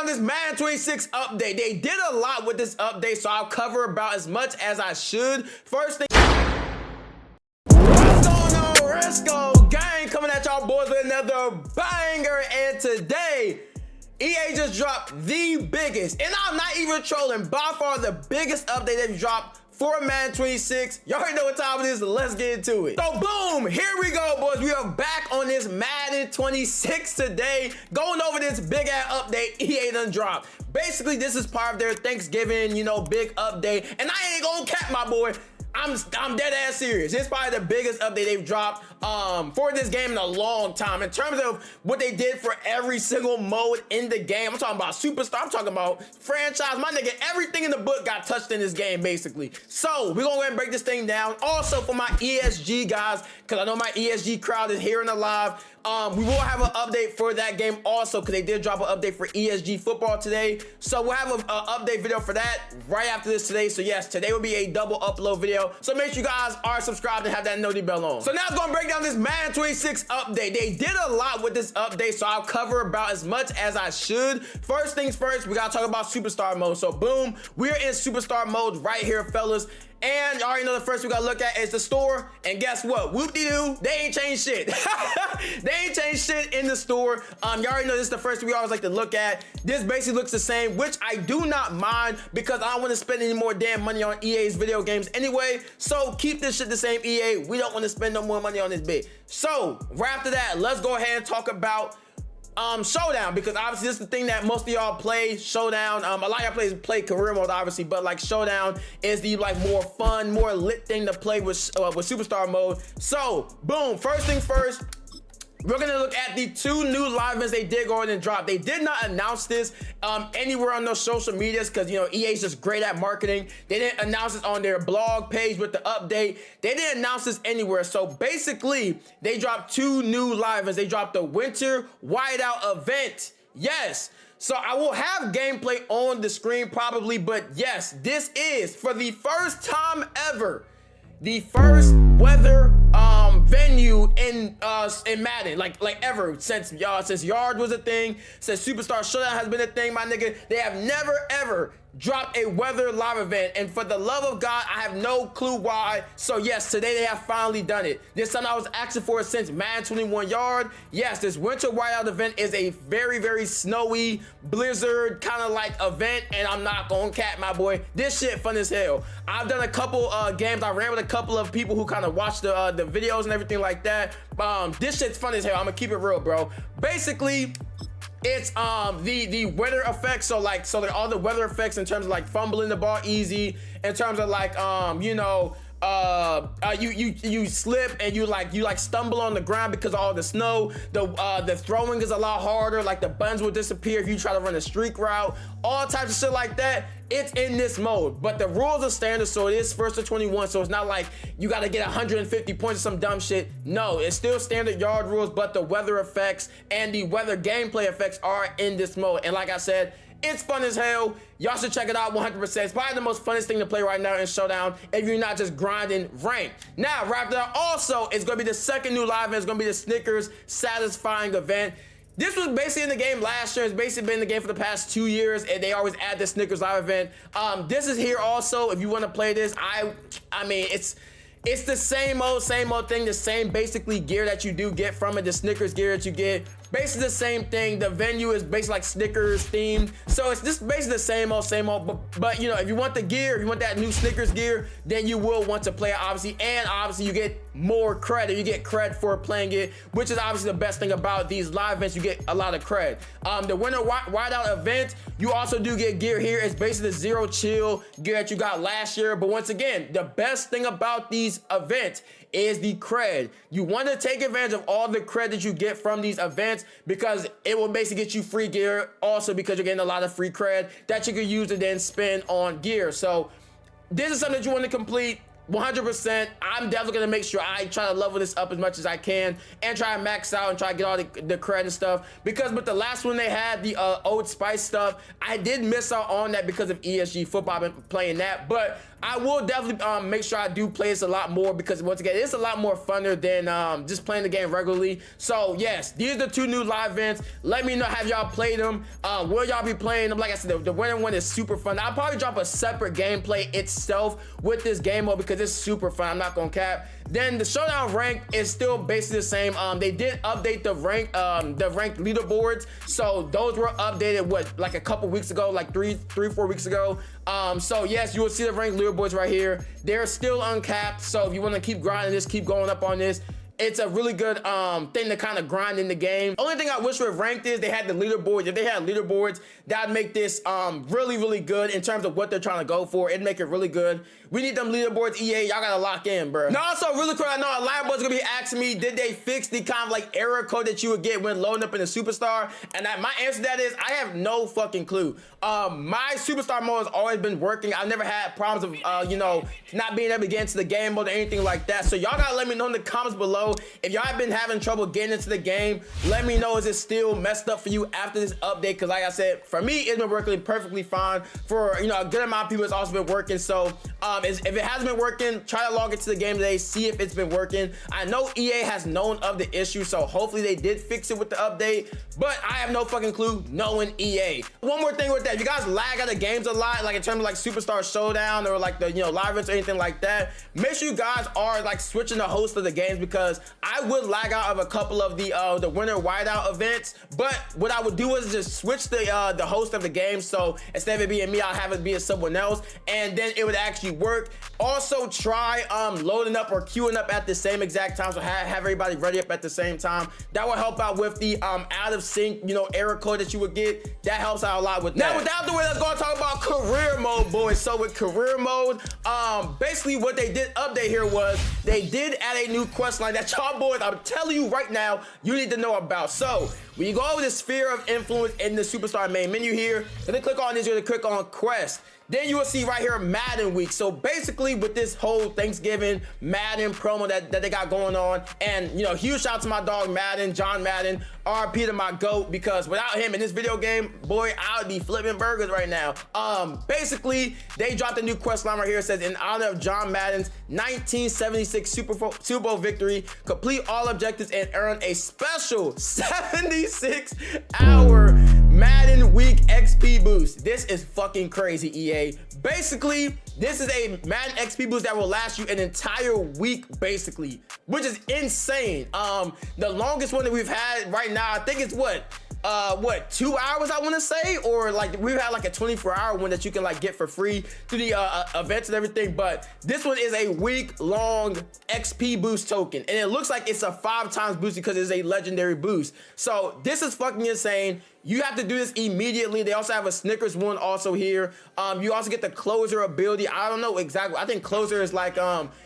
down this Madden 26 update. They did a lot with this update, so I'll cover about as much as I should. First thing, what's going on, Jurrisco gang? Coming at y'all boys with another banger, and today, EA just dropped the biggest, and I'm not even trolling, by far the biggest update they've dropped for Madden 26. Y'all already know what time it is, so let's get into it. So boom, here we go, boys. We are back on this Madden 26 today, going over this big ass update EA done dropped. Basically, this is part of their Thanksgiving, big update, and I ain't gonna cap my boy. I'm dead ass serious. It's probably the biggest update they've dropped for this game in a long time. In terms of what they did for every single mode in the game, I'm talking about Superstar, I'm talking about franchise, my nigga, everything in the book got touched in this game, basically. So we're gonna go ahead and break this thing down. Also for my ESG guys, because I know my ESG crowd is here and alive, we will have an update for that game also, because they did drop an update for ESG football today. So we'll have an update video for that right after this today. So yes, today will be a double upload video. So make sure you guys are subscribed and have that noty bell on. So now it's gonna break down this Madden 26 update. They did a lot with this update, so I'll cover about as much as I should. First things first, we gotta talk about Superstar mode. So boom, we're in Superstar mode right here, fellas. And you already know the first we gotta look at is the store. And guess what? Whoop-de-doo, they ain't changed shit. They ain't changed shit in the store. You already know this is the first we always like to look at. This basically looks the same, which I do not mind because I don't want to spend any more damn money on EA's video games anyway. So keep this shit the same, EA. We don't want to spend no more money on this bit. So right after that, let's go ahead and talk about Showdown, because obviously this is the thing that most of y'all play. Showdown, a lot of y'all play career mode obviously, but like Showdown is the more fun, more lit thing to play with Superstar mode. So boom, first things first, we're gonna look at the two new live events they did go ahead and drop. They did not announce this anywhere on those social medias because EA's just great at marketing. They didn't announce this on their blog page with the update. They didn't announce this anywhere. So basically, they dropped two new live events. They dropped the Winter Whiteout event. Yes. So I will have gameplay on the screen probably, but yes, this is for the first time ever, the first weather venue in Madden, like ever, since Yard was a thing, since Superstar Showdown has been a thing, my nigga. They have never ever dropped a weather live event, and for the love of God, I have no clue why. So yes, today they have finally done it. This something I was asking for since Madden 21 Yard. Yes, this Winter Whiteout event is a very, very snowy, blizzard kind of like event, and I'm not gonna cap, my boy. This shit fun as hell. I've done a couple games. I ran with a couple of people who kind of watched the videos and everything like that. This shit's fun as hell. I'm gonna keep it real, bro. Basically, it's the weather effects. So all the weather effects in terms of like fumbling the ball easy, in terms of like you slip and you stumble on the ground because of all the snow. The throwing is a lot harder, like the buttons will disappear if you try to run a streak route, all types of shit like that. It's in this mode, but the rules are standard, so it is 1st to 21, so it's not like you gotta get 150 points or some dumb shit. No, it's still standard Yard rules, but the weather effects and the weather gameplay effects are in this mode. And like I said, it's fun as hell. Y'all should check it out 100%. It's probably the most funnest thing to play right now in Showdown if you're not just grinding rank. Now, right after that, also, it's gonna be the second new live event. It's gonna be the Snickers Satisfying event. This was basically in the game last year. It's basically been in the game for the past 2 years, and they always add the Snickers live event. This is here also if you want to play this. I mean, it's the same old thing, the same basically gear that you do get from it, the Snickers gear that you get. Basically the same thing. The venue is basically like Snickers themed, so it's just basically the same old. But if you want the gear, if you want that new Snickers gear, then you will want to play it, obviously. And obviously you get more credit. You get cred for playing it, which is obviously the best thing about these live events. You get a lot of cred. The Winter Whiteout event, you also do get gear here. It's basically the Zero Chill gear that you got last year. But once again, the best thing about these events is the cred. You want to take advantage of all the cred that you get from these events, because it will basically get you free gear, also because you're getting a lot of free cred that you can use to then spend on gear. So this is something that you want to complete 100%. I'm definitely gonna make sure I try to level this up as much as I can and try to max out and try to get all the credit and stuff, because with the last one they had, the Old Spice stuff, I did miss out on that because of ESG football. I've been playing that, but I will definitely make sure I do play this a lot more, because once again, it's a lot more funner than just playing the game regularly. So yes, these are the 2 new live events. Let me know, have y'all played them? Will y'all be playing them? Like I said, the winter one is super fun. I'll probably drop a separate gameplay itself with this game mode because it's super fun. I'm not gonna cap. Then the showdown rank is still basically the same. They did update the ranked leaderboards, so those were updated like a couple weeks ago, like 3-4 weeks ago. So yes, you will see the ranked leaderboards right here. They're still uncapped, so if you want to keep grinding this, keep going up on this, it's a really good thing to kind of grind in the game. Only thing I wish with ranked is they had the leaderboards. If they had leaderboards, that'd make this really, really good in terms of what they're trying to go for. It'd make it really good. We need them leaderboards, EA. Y'all gotta lock in, bro. Now, also really quick, I know a lot of boys gonna be asking me, did they fix the kind of like error code that you would get when loading up in a superstar? And my answer to that is, I have no fucking clue. My superstar mode has always been working. I've never had problems of, you know, not being able to get into the game mode or anything like that. So y'all gotta let me know in the comments below. If y'all have been having trouble getting into the game, let me know, is it still messed up for you after this update? Because like I said, for me, it's been working perfectly fine. For, you know, a good amount of people, it's also been working. So if it hasn't been working, try to log into the game today, see if it's been working. I know EA has known of the issue, so hopefully they did fix it with the update, but I have no fucking clue knowing EA. One more thing with that, if you guys lag out of games a lot, like in terms of like Superstar Showdown or like the, you know, live events or anything like that, make sure you guys are like switching the host of the games, because I would lag out of a couple of the winter whiteout events, but what I would do is just switch the host of the game. So instead of it being me, I'll have it be someone else, and then it would actually work. Also try loading up or queuing up at the same exact time, so have everybody ready up at the same time. That will help out with the out of sync, you know, error code that you would get. That helps out a lot with that. Now, without the way, let's go and talk about career mode, boys. So with career mode, basically what they did update here was they did add a new quest line that y'all boys, I'm telling you right now, you need to know about. So when you go over the sphere of influence in the Superstar main menu here, then click on this, you're gonna click on quest. Then you will see right here Madden week. So basically with this whole Thanksgiving Madden promo that they got going on, and you know, huge shout out to my dog Madden, John Madden, RP to my GOAT, because without him in this video game, boy, I would be flipping burgers right now. Basically they dropped a new quest line right here. It says, in honor of John Madden's 1976 Super Bowl victory, complete all objectives and earn a special 76-hour Madden week XP boost. This is fucking crazy, EA. Basically, this is a Madden XP boost that will last you an entire week, basically, which is insane. The longest one that we've had right now, I think it's what 2 hours, I want to say, or like we've had like a 24-hour one that you can like get for free through the events and everything. But this one is a week-long XP boost token, and it looks like it's a 5 times boost because it's a legendary boost. So this is fucking insane. You have to do this immediately. They also have a Snickers one also here. You also get the closer ability. I don't know exactly. I think closer is like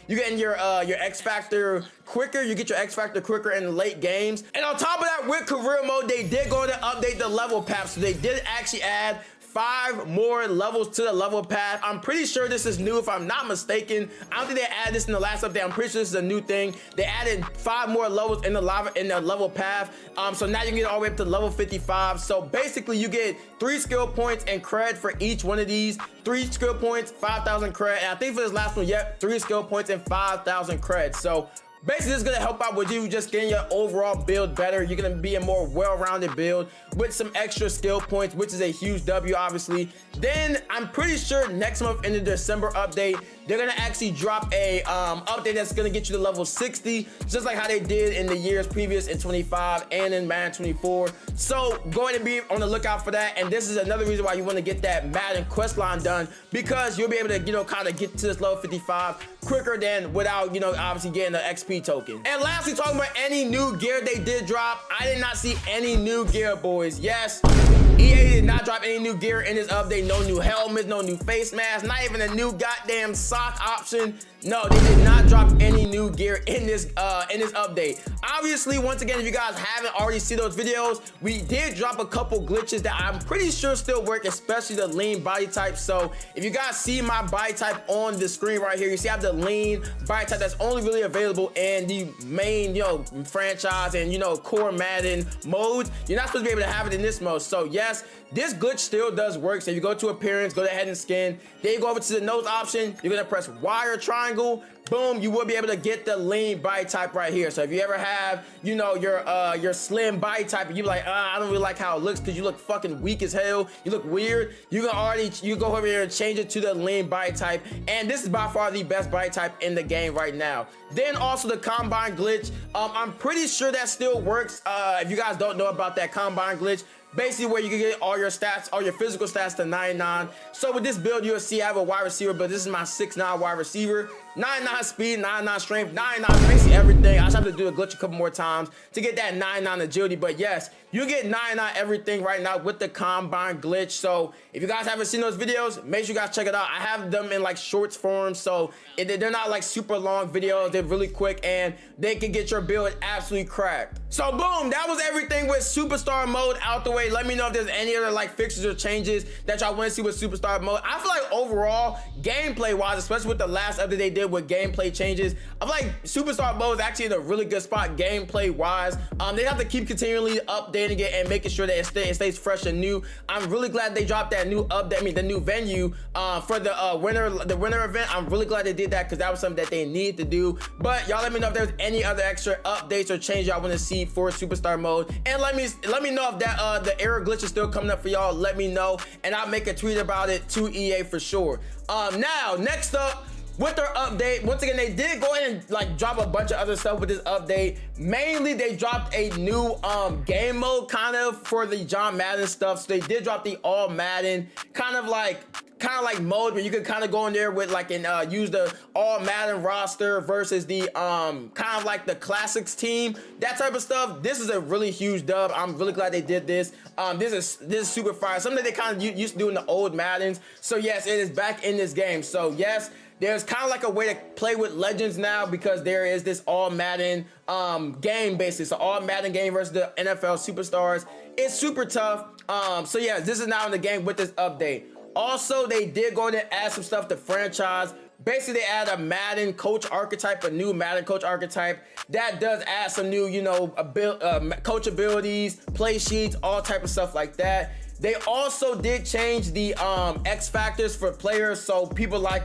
you getting your X Factor quicker. You get your X Factor quicker in the late games. And on top of that, with career mode, they did go to update the level path. So they did actually add 5 more levels to the level path. I'm pretty sure this is new, if I'm not mistaken. I don't think they added this in the last update. I'm pretty sure this is a new thing. They added 5 more levels in the level path. So now you can get all the way up to level 55. So basically you get 3 skill points and cred for each one of these. 3 skill points, 5,000 cred. And I think for this last one, yep, 3 skill points and 5,000 cred. So basically, this is gonna help out with you just getting your overall build better. You're gonna be a more well-rounded build with some extra skill points, which is a huge W, obviously. Then I'm pretty sure next month in the December update, they're gonna actually drop a update that's gonna get you to level 60, just like how they did in the years previous in 25 and in Madden 24. So go ahead and be on the lookout for that. And this is another reason why you want to get that Madden quest line done, because you'll be able to, you know, kind of get to this level 55 quicker than without, you know, obviously getting the XP token. And lastly, talking about any new gear they did drop, I did not see any new gear, boys. Yes, EA did not drop any new gear in this update. No new helmets, no new face masks, not even a new goddamn sock option. No, they did not drop any new gear in this update. Obviously, once again, if you guys haven't already seen those videos, we did drop a couple glitches that I'm pretty sure still work, especially the lean body type. So if you guys see my body type on the screen right here, you see I have the lean body type that's only really available in the main, you know, franchise and, you know, core Madden mode. You're not supposed to be able to have it in this mode. So yeah, yes, this glitch still does work. So if you go to appearance, go to head and skin, then you go over to the nose option, you're gonna press Y or triangle, boom, you will be able to get the lean body type right here. So if you ever have, you know, your slim body type and you're like, I don't really like how it looks because you look fucking weak as hell, you look weird, you go over here and change it to the lean body type. And this is by far the best body type in the game right now. Then also the combine glitch, I'm pretty sure that still works. If you guys don't know about that combine glitch, basically where you can get all your stats, all your physical stats to 99. So with this build, you'll see I have a wide receiver, but this is my 6'9" wide receiver. 99 speed, 99 strength, 99 basically everything. I just have to do a glitch a couple more times to get that 99 agility. But yes, you get 99 everything right now with the combine glitch. So if you guys haven't seen those videos, make sure you guys check it out. I have them in like shorts form, so they're not like super long videos. They're really quick and they can get your build absolutely cracked. So boom, that was everything with superstar mode out the way. Let me know if there's any other like fixes or changes that y'all want to see with superstar mode. I feel like overall, gameplay wise, especially with the last update they did with gameplay changes, I feel like superstar mode is actually in a really good spot gameplay wise. They have to keep continually updating it and making sure that it stays fresh and new. I'm really glad they dropped that new update, I mean the new venue for the winter event. I'm really glad they did that because that was something that they need to do. But y'all let me know if there's any other extra updates or changes y'all want to see for superstar mode, and let me know if that the error glitch is still coming up for y'all. Let me know and I'll make a tweet about it to EA for sure. Now next up, with their update, once again, they did go ahead and like drop a bunch of other stuff with this update. Mainly, they dropped a new game mode kind of for the John Madden stuff. So they did drop the all Madden kind of like mode where you could kind of go in there with like and use the all Madden roster versus the kind of like the classics team, that type of stuff. This is a really huge dub. I'm really glad they did this. This is super fire, something that they kind of used to do in the old Maddens. So yes, it is back in this game. So yes, there's kind of like a way to play with legends now because there is this all Madden game basically. So all Madden game versus the NFL superstars. It's super tough. So yeah, this is now in the game with this update. Also, they did go ahead and add some stuff to franchise. Basically, they add a Madden coach archetype, a new Madden coach archetype. That does add some new, you know, coach abilities, play sheets, all type of stuff like that. They also did change the X factors for players. So people like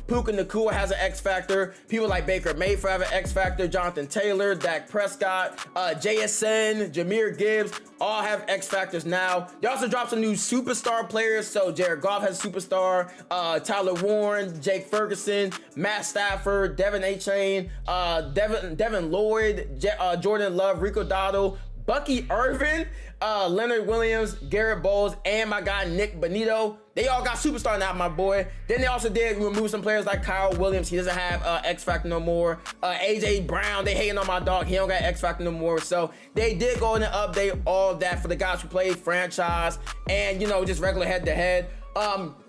Puka Nacua has an X factor. People like Baker Mayfield have an X factor. Jonathan Taylor, Dak Prescott, JSN, Jahmyr Gibbs, all have X factors now. They also dropped some new superstar players. So Jared Goff has a superstar. Tyler Warren, Jake Ferguson, Matt Stafford, Devin A-Chain, Devin Lloyd, Jordan Love, Rico Dotto, Bucky Irvin, Leonard Williams, Garrett Bowles, and my guy Nick Bonito. They all got superstar now, my boy. Then they also did remove some players like Kyle Williams. He doesn't have X Factor no more. AJ Brown, they hating on my dog. He don't got X Factor no more. So they did go in and update all of that for the guys who played franchise and, you know, just regular head to head.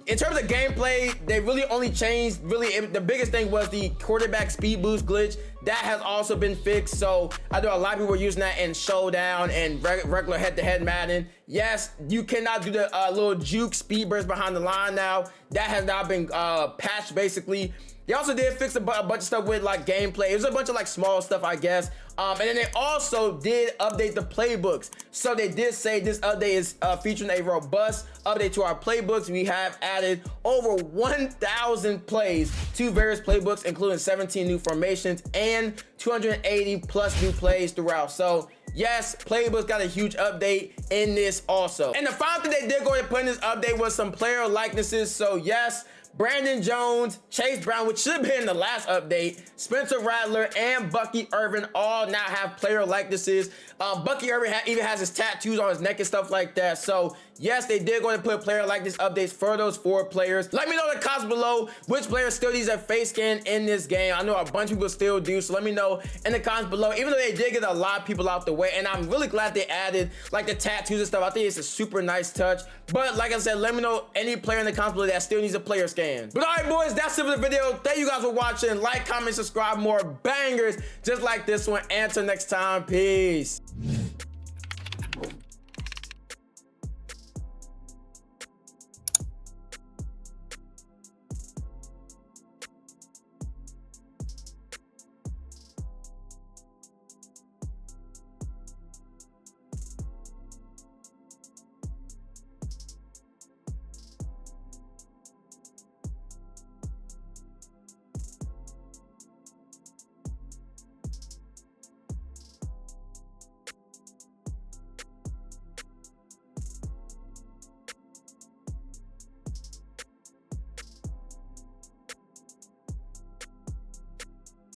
In terms of gameplay, they really only changed, the biggest thing was the quarterback speed boost glitch. That has also been fixed. So I know a lot of people were using that in Showdown and regular head-to-head Madden. Yes, you cannot do the little juke speed burst behind the line now. That has now been patched basically. They also did fix a bunch of stuff with like gameplay. It was a bunch of like small stuff, I guess. And then they also did update the playbooks. So they did say this update is featuring a robust update to our playbooks. We have added over 1,000 plays to various playbooks, including 17 new formations and 280 plus new plays throughout. So yes, playbooks got a huge update in this also. And the final thing they did go ahead and put in this update was some player likenesses. So yes, Brandon Jones, Chase Brown, which should have been in the last update, Spencer Rattler, and Bucky Irvin all now have player likenesses. Bucky Irvin even has his tattoos on his neck and stuff like that. So yes, they did go ahead and put player likeness updates for those 4 players. Let me know in the comments below which player still needs a face scan in this game. I know a bunch of people still do, so let me know in the comments below. Even though they did get a lot of people out the way, and I'm really glad they added like the tattoos and stuff. I think it's a super nice touch. But like I said, let me know any player in the comments below that still needs a player scan. But all right, boys, that's it for the video. Thank you guys for watching. Like, comment, subscribe, more bangers just like this one. Until next time, peace.